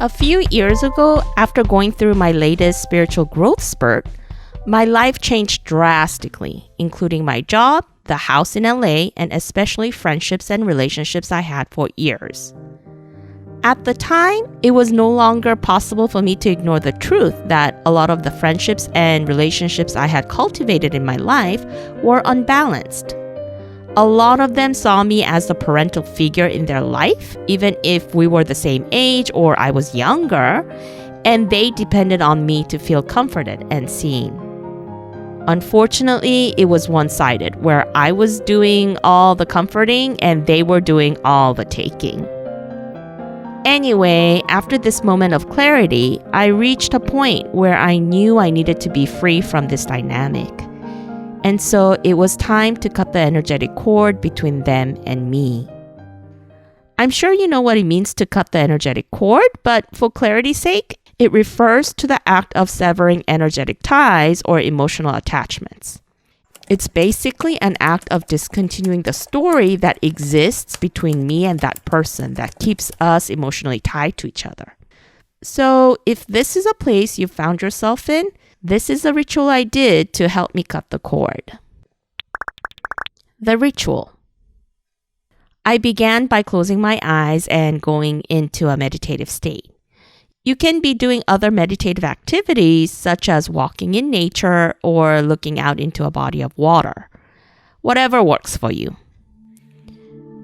A few years ago, after going through my latest spiritual growth spurt, my life changed drastically, including my job, the house in LA, and especially friendships and relationships I had for years. At the time, it was no longer possible for me to ignore the truth that a lot of the friendships and relationships I had cultivated in my life were unbalanced. A lot of them saw me as the parental figure in their life, even if we were the same age or I was younger, and they depended on me to feel comforted and seen. Unfortunately, it was one-sided, where I was doing all the comforting and they were doing all the taking. Anyway, after this moment of clarity, I reached a point where I knew I needed to be free from this dynamic. And so it was time to cut the energetic cord between them and me. I'm sure you know what it means to cut the energetic cord, but for clarity's sake, it refers to the act of severing energetic ties or emotional attachments. It's basically an act of discontinuing the story that exists between me and that person that keeps us emotionally tied to each other. So if this is a place you found yourself in, this is the ritual I did to help me cut the cord. The ritual. I began by closing my eyes and going into a meditative state. You can be doing other meditative activities such as walking in nature or looking out into a body of water. Whatever works for you.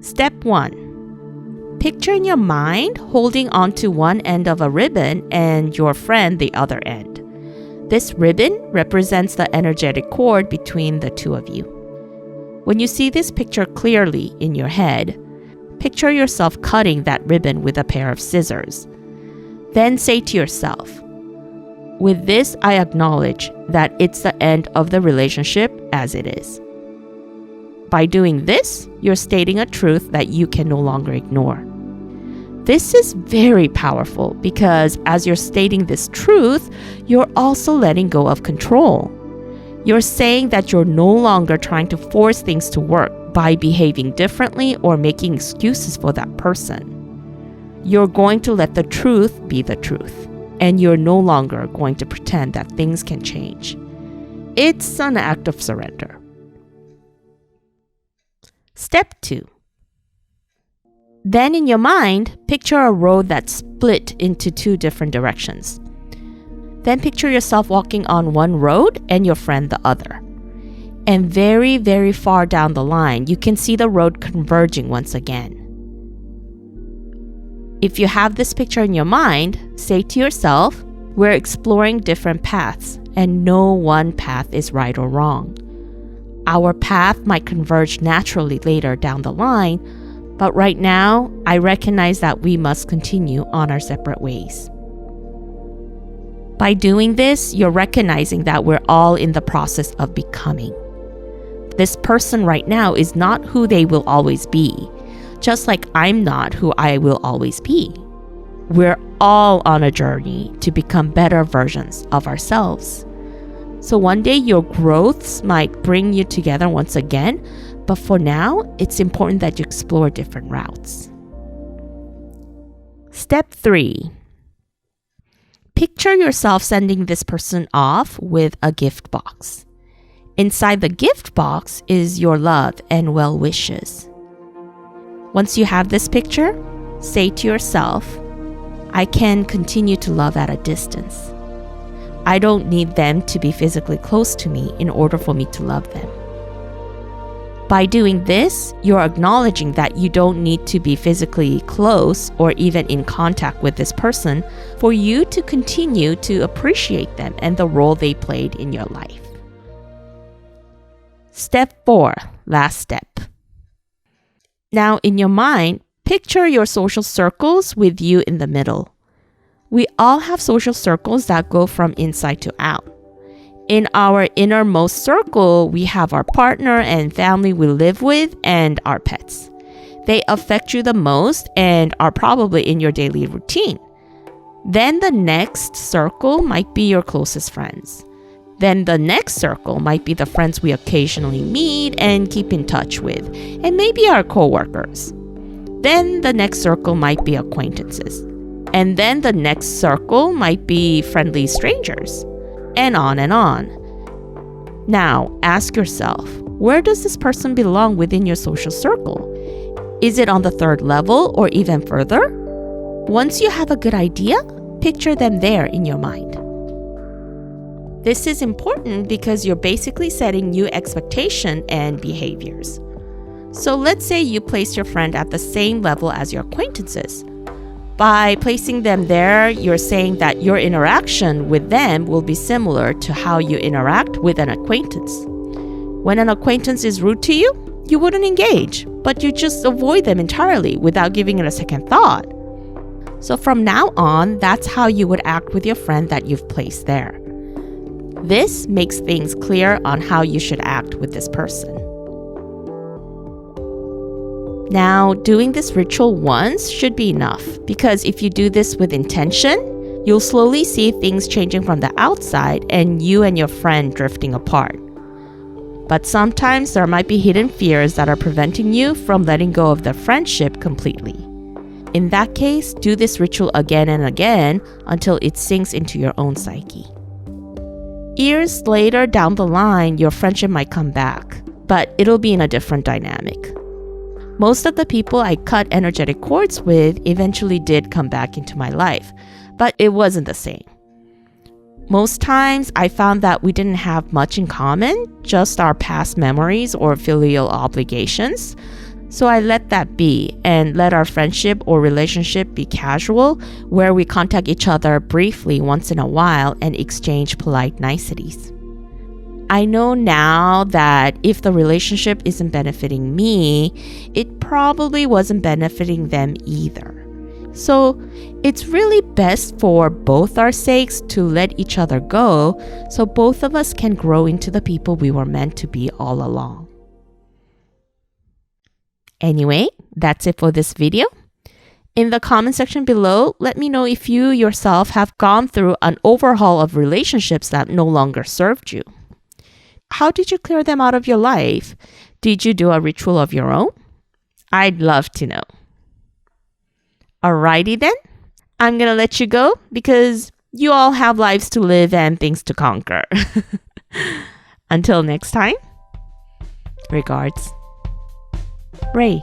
Step 1. Picture in your mind holding onto one end of a ribbon and your friend the other end. This ribbon represents the energetic cord between the two of you. When you see this picture clearly in your head, picture yourself cutting that ribbon with a pair of scissors. Then say to yourself, with this, I acknowledge that it's the end of the relationship as it is. By doing this, you're stating a truth that you can no longer ignore. This is very powerful because as you're stating this truth, you're also letting go of control. You're saying that you're no longer trying to force things to work by behaving differently or making excuses for that person. You're going to let the truth be the truth, and you're no longer going to pretend that things can change. It's an act of surrender. Step 2. Then in your mind, picture a road that's split into two different directions. Then picture yourself walking on one road and your friend the other. And very, very far down the line, you can see the road converging once again. If you have this picture in your mind, say to yourself, we're exploring different paths, and no one path is right or wrong. Our path might converge naturally later down the line, but right now, I recognize that we must continue on our separate ways. By doing this, you're recognizing that we're all in the process of becoming. This person right now is not who they will always be, just like I'm not who I will always be. We're all on a journey to become better versions of ourselves. So one day your growths might bring you together once again, but for now, it's important that you explore different routes. Step 3. Picture yourself sending this person off with a gift box. Inside the gift box is your love and well wishes. Once you have this picture, say to yourself, I can continue to love at a distance. I don't need them to be physically close to me in order for me to love them. By doing this, you're acknowledging that you don't need to be physically close or even in contact with this person for you to continue to appreciate them and the role they played in your life. Step 4, last step. Now, in your mind, picture your social circles with you in the middle. We all have social circles that go from inside to out. In our innermost circle, we have our partner and family we live with and our pets. They affect you the most and are probably in your daily routine. Then the next circle might be your closest friends. Then the next circle might be the friends we occasionally meet and keep in touch with, and maybe our coworkers. Then the next circle might be acquaintances. And then the next circle might be friendly strangers, and on and on. Now, ask yourself, where does this person belong within your social circle? Is it on the third level or even further? Once you have a good idea, picture them there in your mind. This is important because you're basically setting new expectations and behaviors. So let's say you place your friend at the same level as your acquaintances. By placing them there, you're saying that your interaction with them will be similar to how you interact with an acquaintance. When an acquaintance is rude to you, you wouldn't engage, but you just avoid them entirely without giving it a second thought. So from now on, that's how you would act with your friend that you've placed there. This makes things clear on how you should act with this person. Now, doing this ritual once should be enough, because if you do this with intention, you'll slowly see things changing from the outside and you and your friend drifting apart. But sometimes there might be hidden fears that are preventing you from letting go of the friendship completely. In that case, do this ritual again and again until it sinks into your own psyche. Years later down the line, your friendship might come back, but it'll be in a different dynamic. Most of the people I cut energetic cords with eventually did come back into my life, but it wasn't the same. Most times, I found that we didn't have much in common, just our past memories or filial obligations. So I let that be and let our friendship or relationship be casual, where we contact each other briefly once in a while and exchange polite niceties. I know now that if the relationship isn't benefiting me, it probably wasn't benefiting them either. So it's really best for both our sakes to let each other go so both of us can grow into the people we were meant to be all along. Anyway, that's it for this video. In the comment section below, let me know if you yourself have gone through an overhaul of relationships that no longer served you. How did you clear them out of your life? Did you do a ritual of your own? I'd love to know. Alrighty then, I'm gonna let you go because you all have lives to live and things to conquer. Until next time, regards, Ray.